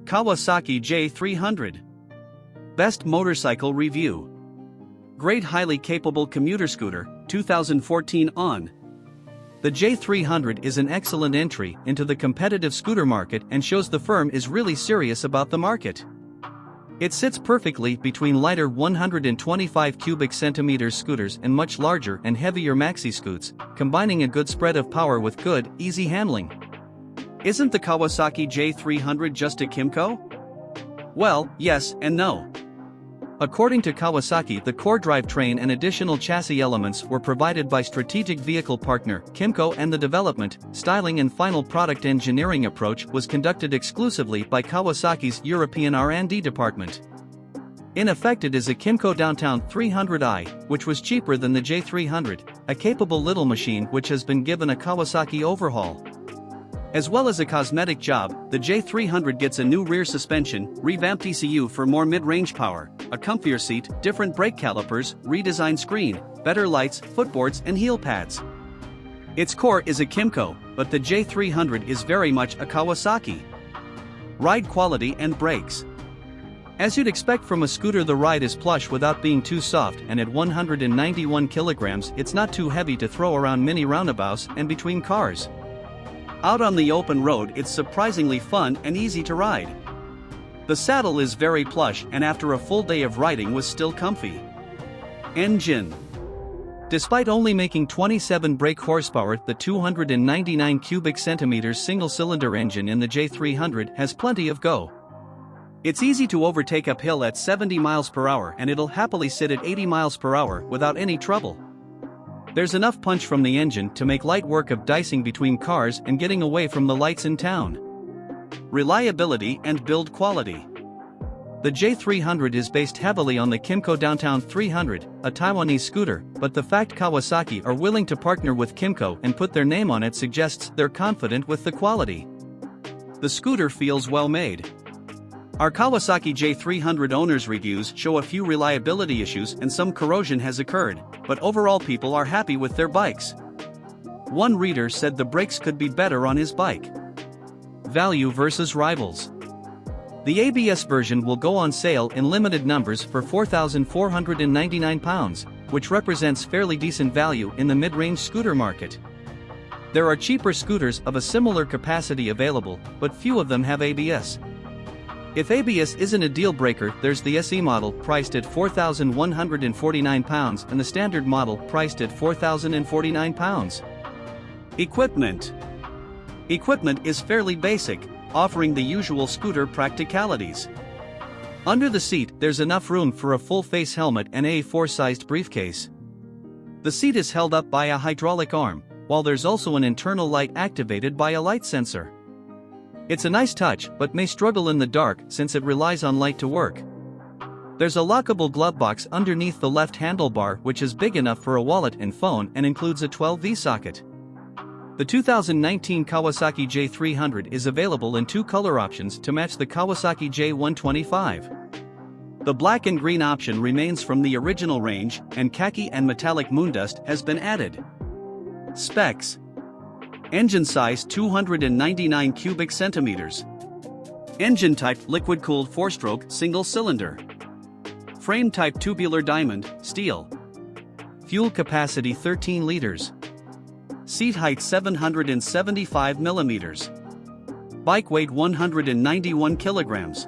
Kawasaki J300. Best Motorcycle Review. Great highly capable commuter scooter, 2014 on. The J300 is an excellent entry into the competitive scooter market and shows the firm is really serious about the market. It sits perfectly between lighter 125 cubic centimeters scooters and much larger and heavier maxi scoots, combining a good spread of power with good, easy handling. Isn't the Kawasaki J300 just a Kymco? Well, yes and no. According to Kawasaki, the core drivetrain and additional chassis elements were provided by strategic vehicle partner Kymco, and the development, styling and final product engineering approach was conducted exclusively by Kawasaki's European R&D department. In effect, it is a Kymco Downtown 300i, which was cheaper than the J300, a capable little machine which has been given a Kawasaki overhaul. As well as a cosmetic job, the J300 gets a new rear suspension, revamped ECU for more mid-range power, a comfier seat, different brake calipers, redesigned screen, better lights, footboards and heel pads. Its core is a Kymco, but the J300 is very much a Kawasaki. Ride quality and brakes. As you'd expect from a scooter, the ride is plush without being too soft, and at 191 kilograms it's not too heavy to throw around mini roundabouts and between cars. Out on the open road it's surprisingly fun and easy to ride. The saddle is very plush and after a full day of riding was still comfy. Engine. Despite only making 27 brake horsepower, the 299 cubic centimeters single-cylinder engine in the J300 has plenty of go. It's easy to overtake uphill at 70 miles per hour and it'll happily sit at 80 miles per hour without any trouble. There's enough punch from the engine to make light work of dicing between cars and getting away from the lights in town. Reliability and build quality. The J300 is based heavily on the Kymco Downtown 300, a Taiwanese scooter, but the fact Kawasaki are willing to partner with Kymco and put their name on it suggests they're confident with the quality. The scooter feels well made. Our Kawasaki J300 owners' reviews show a few reliability issues and some corrosion has occurred, but overall people are happy with their bikes. One reader said the brakes could be better on his bike. Value versus rivals. The ABS version will go on sale in limited numbers for £4,499, which represents fairly decent value in the mid-range scooter market. There are cheaper scooters of a similar capacity available, but few of them have ABS. If ABS isn't a deal breaker, there's the SE model priced at £4,149 and the standard model priced at £4,049. Equipment. Equipment is fairly basic, offering the usual scooter practicalities. Under the seat, there's enough room for a full-face helmet and a A4-sized briefcase. The seat is held up by a hydraulic arm, while there's also an internal light activated by a light sensor. It's a nice touch, but may struggle in the dark since it relies on light to work. There's a lockable glove box underneath the left handlebar which is big enough for a wallet and phone and includes a 12V socket. The 2019 Kawasaki J300 is available in two color options to match the Kawasaki J125. The black and green option remains from the original range, and khaki and metallic moondust has been added. Specs. Engine size 299 cubic centimeters. Engine type liquid-cooled 4-stroke single-cylinder. Frame type tubular diamond, steel. Fuel capacity 13 liters. Seat height 775 millimeters. Bike weight 191 kilograms.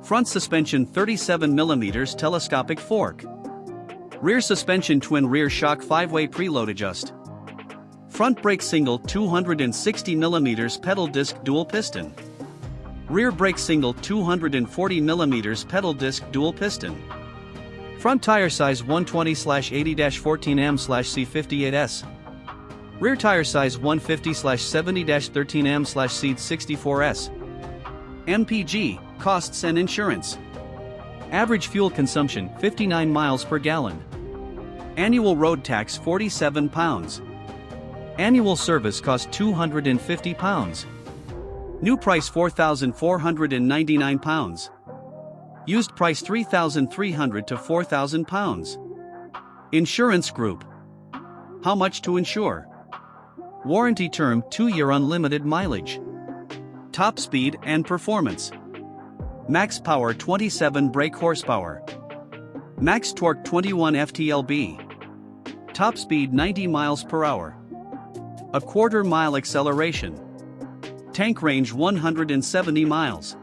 Front suspension 37 millimeters telescopic fork. Rear suspension twin rear shock 5-way preload adjust. Front brake single 260 mm pedal disc dual piston. Rear brake single 240 mm pedal disc dual piston. Front tire size 120/80-14M/C58S. Rear tire size 150/70-13M/C64S. MPG, costs and insurance. Average fuel consumption 59 miles per gallon. Annual road tax £47. Annual service cost £250. New price £4,499. Used price £3,300 to £4,000. Insurance group. How much to insure? Warranty term 2-year unlimited mileage. Top speed and performance. Max power 27 brake horsepower. Max torque 21 ft-lb. Top speed 90 miles per hour. A quarter-mile acceleration. Tank range 170 miles.